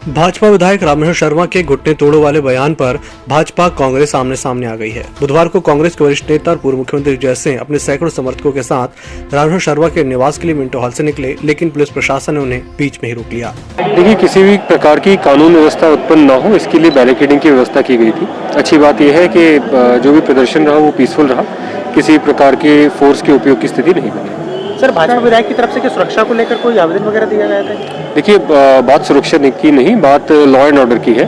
भाजपा विधायक रामेश्वर शर्मा के घुटने तोड़ो वाले बयान पर भाजपा कांग्रेस आमने सामने आ गई है। बुधवार को कांग्रेस के वरिष्ठ नेता और पूर्व मुख्यमंत्री दिग्विजय सिंह अपने सैकड़ों समर्थकों के साथ रामेश्वर शर्मा के निवास के लिए मिंटो हॉल से निकले, लेकिन पुलिस प्रशासन ने उन्हें बीच में ही रोक लिया। देखिए, किसी भी प्रकार की कानून व्यवस्था उत्पन्न न हो, इसके लिए बैरिकेडिंग की व्यवस्था की गई थी। अच्छी बात यह है कि जो भी प्रदर्शन रहा वो पीसफुल रहा, किसी प्रकार के फोर्स के उपयोग की स्थिति नहीं बनी। सर, भाजपा विधायक की तरफ से सुरक्षा को लेकर कोई आवेदन वगैरह दिया गया था? देखिए, बात सुरक्षा की नहीं, बात लॉ एंड ऑर्डर की है।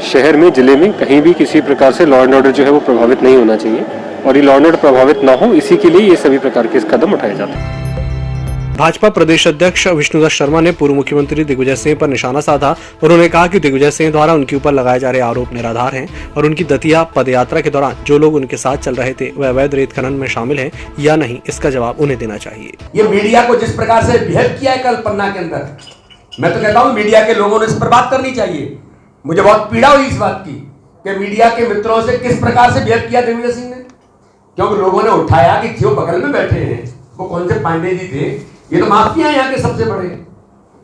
शहर में, जिले में कहीं भी किसी प्रकार से लॉ एंड ऑर्डर जो है वो प्रभावित नहीं होना चाहिए, और ये लॉ एंड ऑर्डर प्रभावित ना हो, इसी के लिए ये सभी प्रकार के कदम उठाए जाते हैं। भाजपा प्रदेश अध्यक्ष विष्णुदत्त शर्मा ने पूर्व मुख्यमंत्री दिग्विजय सिंह पर निशाना साधा। उन्होंने कहा कि दिग्विजय सिंह द्वारा उनके ऊपर लगाए जा रहे आरोप निराधार हैं और उनकी दतिया पदयात्रा के दौरान जो लोग उनके साथ चल रहे थे वह अवैध रेत खनन में शामिल हैं या नहीं, इसका जवाब उन्हें देना चाहिए। ये मीडिया को जिस प्रकार से बिहेव किया है कल पन्ना के अंदर, मैं तो कहता हूं मीडिया के लोगों ने इस पर बात करनी चाहिए। मुझे बहुत पीड़ा हुई इस बात की कि मीडिया के मित्रों से किस प्रकार से बिहेव किया दिग्विजय सिंह ने, क्योंकि लोगों ने उठाया कि जो बगल में बैठे हैं वो कौन से पांडे जी थे, ये तो माफिया हैं यहाँ के सबसे बड़े,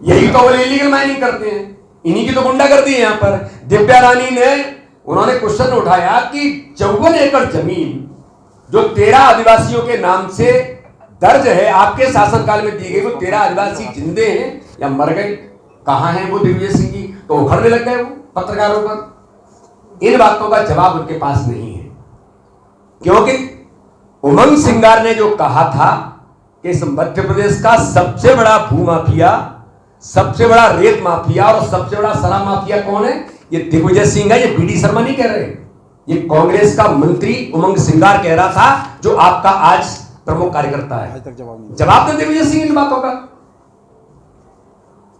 यही तो इलीगल माइनिंग करते हैं, इन्हीं की तो गुंडागर्दी है यहाँ पर। दिव्या रानी ने, उन्होंने क्वेश्चन उठाया कि 54 एकड़ जमीन जो 13 आदिवासियों के नाम से दर्ज है, आपके शासनकाल में दी गई, वो 13 आदिवासी जिंदे हैं या मर गए, कहां हैं वो दिग्विजय सिंह जी? तो उखड़ने लग गए वो पत्रकारों पर। इन बातों का जवाब उनके पास नहीं है, क्योंकि उमंग सिंगार ने जो कहा था कि इस मध्य प्रदेश का सबसे बड़ा भूमाफिया, सबसे बड़ा रेत माफिया और सबसे बड़ा शराब माफिया कौन है? ये दिग्विजय सिंह है। ये बीडी शर्मा नहीं कह रहे, ये कांग्रेस का मंत्री उमंग सिंगार कह रहा था, जो आपका आज प्रमुख कार्यकर्ता है। जवाब दे दिग्विजय सिंह इन बातों का।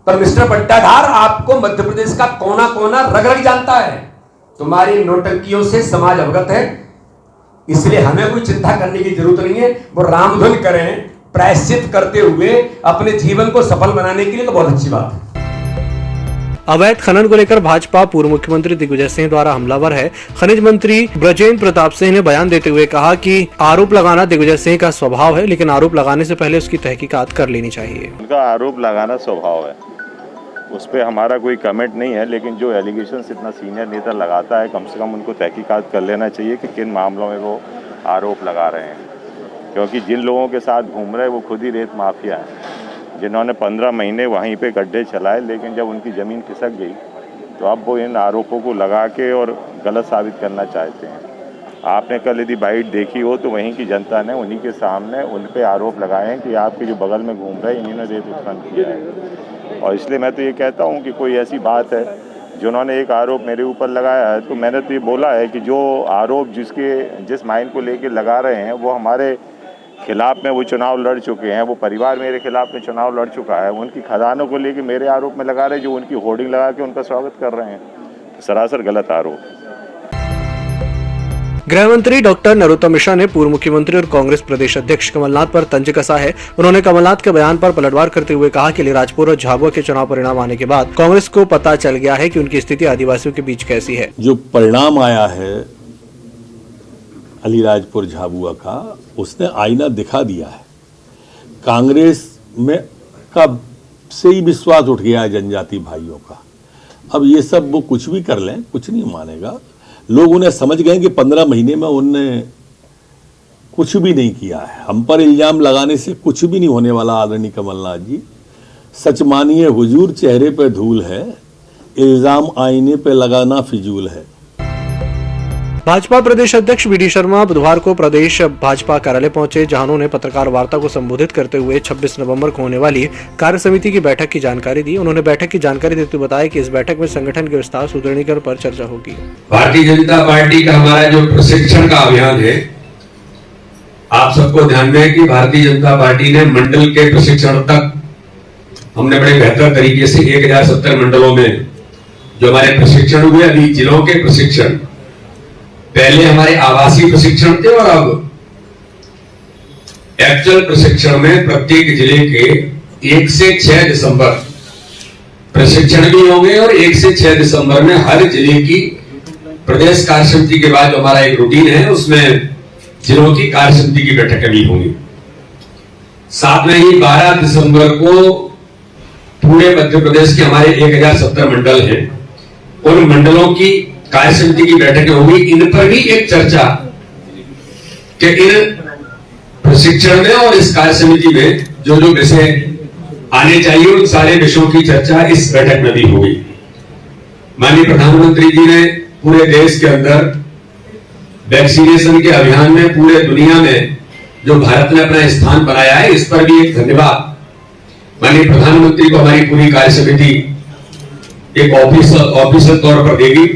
पर मिस्टर बट्टाधार, आपको मध्य प्रदेश का कोना कोना रग रग जानता है, तुम्हारी नौटंकियों से समाज अवगत है, इसलिए हमें कोई चिंता करने की जरूरत नहीं है। वो रामधुन करें प्रायश्चित करते हुए अपने जीवन को सफल बनाने के लिए, तो बहुत अच्छी बात है। अवैध खनन को लेकर भाजपा पूर्व मुख्यमंत्री दिग्विजय सिंह द्वारा हमलावर है। खनिज मंत्री ब्रजेंद्र प्रताप सिंह ने बयान देते हुए कहा कि आरोप लगाना दिग्विजय सिंह का स्वभाव है, लेकिन आरोप लगाने से पहले उसकी तहकीकात कर लेनी चाहिए। उनका आरोप लगाना स्वभाव है, उस पर हमारा कोई कमेंट नहीं है, लेकिन जो एलिगेशन इतना सीनियर नेता लगाता है, कम से कम उनको तहकीकात कर लेना चाहिए कि किन मामलों में वो आरोप लगा रहे हैं, क्योंकि जिन लोगों के साथ घूम रहे वो खुद ही रेत माफिया हैं, जिन्होंने 15 महीने वहीं पे गड्ढे चलाए, लेकिन जब उनकी ज़मीन खिसक गई तो अब वो इन आरोपों को लगा के और गलत साबित करना चाहते हैं। आपने कल यदि बाइट देखी हो तो वहीं की जनता ने उन्हीं के सामने उन पे आरोप लगाए हैं कि आपके जो बगल में घूम रहे हैं इन्होंने रेत उत्पन्न किया है। और इसलिए मैं तो ये कहता हूँ कि कोई ऐसी बात है जिन्होंने एक आरोप मेरे ऊपर लगाया है, तो मैंने तो ये बोला है कि जो आरोप जिस माइन को लेके लगा रहे हैं वो हमारे खिलाफ में वो चुनाव लड़ चुके हैं, वो परिवार मेरे खिलाफ में चुनाव लड़ चुका है, उनकी खदानों को लेके मेरे आरोप में लगा रहे, जो उनकी होर्डिंग लगा के उनका स्वागत कर रहे हैं, सरासर गलत आरोप। गृह मंत्री डॉक्टर नरोत्तम मिश्रा ने पूर्व मुख्यमंत्री और कांग्रेस प्रदेश अध्यक्ष कमलनाथ पर तंज कसा है। उन्होंने कमलनाथ के बयान पर पलटवार करते हुए कहा कि अलीराजपुर और झाबुआ के चुनाव परिणाम आने के बाद कांग्रेस को पता चल गया है कि उनकी स्थिति आदिवासियों के बीच कैसी है। जो परिणाम आया है अलीराजपुर झाबुआ का, उसने आईना दिखा दिया है। कांग्रेस में कब से ही विश्वास उठ गया है जनजाति भाइयों का। अब ये सब वो कुछ भी कर लें, कुछ नहीं मानेगा। लोग उन्हें समझ गए कि 15 महीने में उनने कुछ भी नहीं किया है। हम पर इल्जाम लगाने से कुछ भी नहीं होने वाला। आदरणीय कमलनाथ जी, सच मानिए हुजूर, चेहरे पे धूल है, इल्जाम आईने पे लगाना फिजूल है। भाजपा प्रदेश अध्यक्ष बीडी शर्मा बुधवार को प्रदेश भाजपा कार्यालय पहुंचे, जहां उन्होंने पत्रकार वार्ता को संबोधित करते हुए 26 नवंबर को होने वाली कार्य समिति की बैठक की जानकारी दी। उन्होंने बैठक की जानकारी देते हुए बताया कि इस बैठक में संगठन के विस्तार सुदृढ़ीकरण पर चर्चा होगी। भारतीय जनता पार्टी का हमारा जो प्रशिक्षण का अभियान है, आप सबको ध्यान में है कि भारतीय जनता पार्टी ने मंडल के प्रशिक्षण तक हमने बड़े बेहतर तरीके से 1070 मंडलों में जो हमारे प्रशिक्षण हुए, अभी जिलों के प्रशिक्षण, पहले हमारे आवासीय प्रशिक्षण थे और अब एक्चुअल प्रशिक्षण में प्रत्येक जिले के 1 से 6 दिसंबर प्रशिक्षण भी होंगे और 1 से 6 दिसंबर में हर जिले की प्रदेश कार्य समिति के बाद जो हमारा एक रूटीन है उसमें जिलों की कार्य समिति की बैठकें भी होंगी। साथ में ही 12 दिसंबर को पूरे मध्य प्रदेश के हमारे 1070 मंडल हैं, उन मंडलों की कार्य समिति की बैठकें होगी। इन पर भी एक चर्चा कि इन प्रशिक्षण में और इस कार्य समिति में जो जो विषय आने चाहिए उन सारे विषयों की चर्चा इस बैठक में भी होगी। माननीय प्रधानमंत्री जी ने पूरे देश के अंदर वैक्सीनेशन के अभियान में पूरे दुनिया में जो भारत ने अपना स्थान बनाया है, इस पर भी एक धन्यवाद माननीय प्रधानमंत्री को हमारी पूरी कार्य समिति एक ऑफिशियल तौर पर देगी।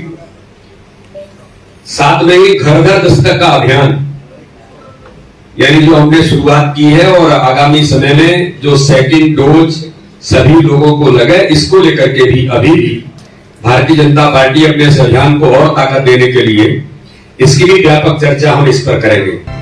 साथ में ही घर घर दस्तक का अभियान यानी जो हमने शुरुआत की है और आगामी समय में जो सेकंड डोज सभी लोगों को लगे, इसको लेकर के भी अभी भी भारतीय जनता पार्टी अपने इस अभियान को और ताकत देने के लिए इसकी भी व्यापक चर्चा हम इस पर करेंगे।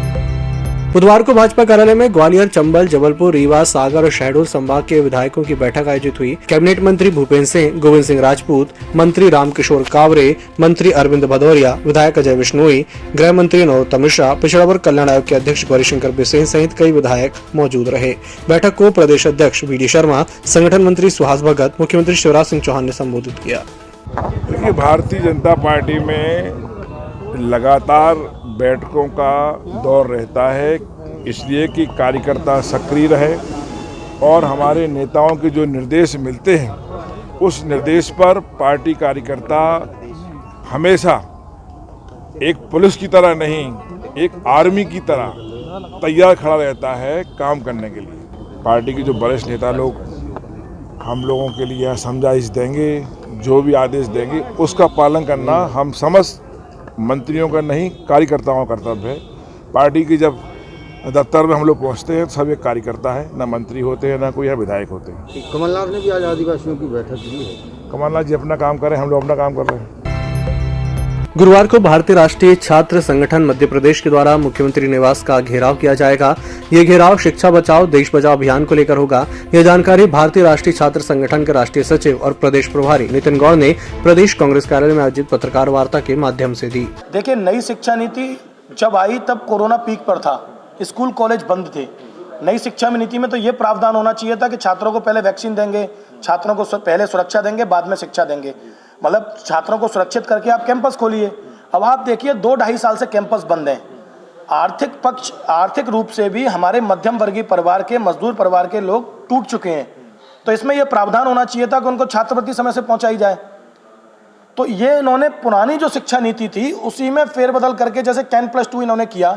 बुधवार को भाजपा कार्यालय में ग्वालियर, चंबल, जबलपुर, रीवा, सागर और शहडोल संभाग के विधायकों की बैठक आयोजित हुई। कैबिनेट मंत्री भूपेंद्र सिंह, गोविंद सिंह राजपूत, मंत्री रामकिशोर कावरे, मंत्री अरविंद भदौरिया, विधायक अजय विश्नोई, गृह मंत्री नरोत्तम मिश्रा, पिछड़ा वर्ग कल्याण आयोग के अध्यक्ष गौरीशंकर बिसेन सहित कई विधायक मौजूद रहे। बैठक को प्रदेश अध्यक्ष वी.डी. शर्मा, संगठन मंत्री सुहास भगत, मुख्यमंत्री शिवराज सिंह चौहान ने संबोधित किया। देखिए, भारतीय जनता पार्टी में लगातार बैठकों का दौर रहता है, इसलिए कि कार्यकर्ता सक्रिय रहे और हमारे नेताओं के जो निर्देश मिलते हैं उस निर्देश पर पार्टी कार्यकर्ता हमेशा एक पुलिस की तरह नहीं, एक आर्मी की तरह तैयार खड़ा रहता है काम करने के लिए। पार्टी के जो वरिष्ठ नेता लोग हम लोगों के लिए समझाइश देंगे, जो भी आदेश देंगे उसका पालन करना हम समस्त मंत्रियों का नहीं, कार्यकर्ताओं का कर्तव्य है। पार्टी की जब दफ्तर में हम लोग पहुंचते हैं सब एक कार्यकर्ता है, ना मंत्री होते हैं ना कोई यहाँ विधायक होते हैं। कमलनाथ ने भी आज आदिवासियों की बैठक की है। कमलनाथ जी अपना काम करें, हम लोग अपना काम कर रहे हैं। गुरुवार को भारतीय राष्ट्रीय छात्र संगठन मध्य प्रदेश के द्वारा मुख्यमंत्री निवास का घेराव किया जाएगा। ये घेराव शिक्षा बचाओ देश बचाओ अभियान को लेकर होगा। यह जानकारी भारतीय राष्ट्रीय छात्र संगठन के राष्ट्रीय सचिव और प्रदेश प्रभारी नितिन गौड़ ने प्रदेश कांग्रेस कार्यालय में आयोजित पत्रकार वार्ता के माध्यम से दी। देखिए, नई शिक्षा नीति जब आई तब कोरोना पीक पर था, स्कूल कॉलेज बंद थे। नई शिक्षा नीति में तो ये प्रावधान होना चाहिए था कि छात्रों को पहले वैक्सीन देंगे, छात्रों को पहले सुरक्षा देंगे, बाद में शिक्षा देंगे। मतलब छात्रों को सुरक्षित करके आप कैंपस खोलिए। अब आप देखिए 2-2.5 साल से कैंपस बंद हैं। आर्थिक रूप से भी हमारे मध्यम वर्गीय परिवार के, मजदूर परिवार के लोग टूट चुके हैं। तो इसमें यह प्रावधान होना चाहिए था कि उनको छात्रवृत्ति समय से पहुंचाई जाए। तो ये इन्होंने पुरानी जो शिक्षा नीति थी उसी में फेरबदल करके, जैसे 10+2 इन्होंने किया,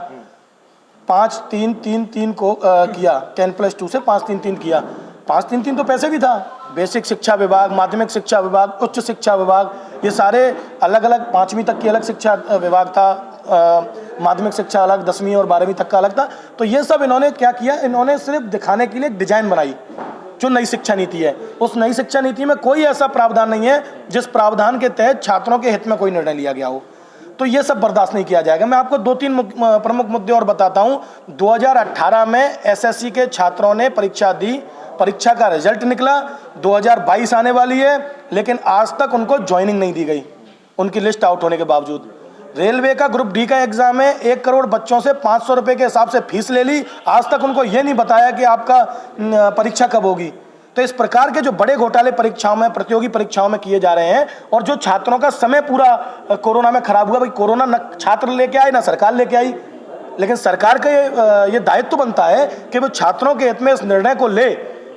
5-3-3-3 को किया, 10+2 से 5-3-3 किया। 5-3-3 तो पैसे भी था। बेसिक शिक्षा विभाग, माध्यमिक शिक्षा विभाग, उच्च शिक्षा विभाग, ये सारे अलग अलग, 5वीं तक की अलग शिक्षा विभाग था, माध्यमिक शिक्षा अलग, 10वीं और 12वीं तक का अलग था। तो ये सब इन्होंने क्या किया, इन्होंने सिर्फ दिखाने के लिए एक डिजाइन बनाई जो नई शिक्षा नीति है। उस नई शिक्षा नीति में कोई ऐसा प्रावधान नहीं है जिस प्रावधान के तहत छात्रों के हित में कोई निर्णय लिया गया हो। तो ये सब बर्दाश्त नहीं किया जाएगा। मैं आपको 2-3 प्रमुख मुद्दे और बताता हूँ। 2018 में एसएससी के छात्रों ने परीक्षा दी, परीक्षा का रिजल्ट निकला, 2022 आने वाली है, लेकिन आज तक उनको ज्वाइनिंग नहीं दी गई, उनकी लिस्ट आउट होने के बावजूद। रेलवे का ग्रुप डी का एग्जाम है, 1 करोड़ बच्चों से 500 रुपये के हिसाब से फीस ले ली, आज तक उनको ये नहीं बताया कि आपका परीक्षा कब होगी। तो इस प्रकार के जो बड़े घोटाले परीक्षाओं में, प्रतियोगी परीक्षाओं में किए जा रहे हैं, और जो छात्रों का समय पूरा कोरोना में खराब हुआ। भाई कोरोना न छात्र लेके आए ना सरकार लेके आई, लेकिन सरकार का ये दायित्व बनता है कि वो छात्रों के हित में इस निर्णय को ले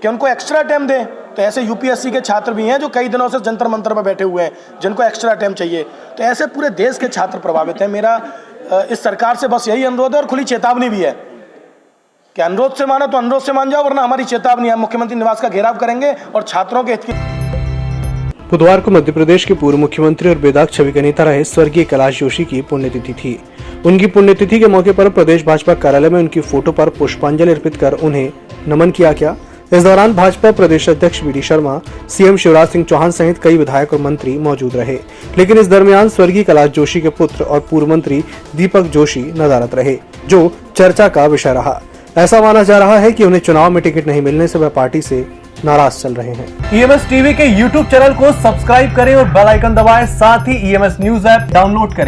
कि उनको एक्स्ट्रा टाइम दें। तो ऐसे यूपीएससी के छात्र भी हैं जो कई दिनों से जंतर मंतर पर बैठे हुए हैं, जिनको एक्स्ट्रा टाइम चाहिए। तो ऐसे पूरे देश के छात्र प्रभावित हैं। मेरा इस सरकार से बस यही अनुरोध है, और खुली चेतावनी भी है कि अनुरोध से मानो तो अनुरोध से मान जाओ, वरना हमारी चेतावनी है, मुख्यमंत्री निवास का घेराव करेंगे और छात्रों के हित की। बुधवार को मध्य प्रदेश के पूर्व मुख्यमंत्री और बेदाग छवि के नेता रहे स्वर्गीय कैलाश जोशी की पुण्यतिथि थी। उनकी पुण्यतिथि के मौके पर प्रदेश भाजपा कार्यालय में उनकी फोटो पर पुष्पांजलि अर्पित कर उन्हें नमन किया गया। इस दौरान भाजपा प्रदेश अध्यक्ष वी.डी. शर्मा, सीएम शिवराज सिंह चौहान सहित कई विधायक और मंत्री मौजूद रहे। लेकिन इस दरमियान स्वर्गीय कैलाश जोशी के पुत्र और पूर्व मंत्री दीपक जोशी नदारद रहे, जो चर्चा का विषय रहा। ऐसा माना जा रहा है कि उन्हें चुनाव में टिकट नहीं मिलने से वह पार्टी से नाराज चल रहे हैं। ईएमएस टीवी के यूट्यूब चैनल को सब्सक्राइब करें और बेल आइकन दबाएं। साथ ही ईएमएस न्यूज ऐप डाउनलोड करें।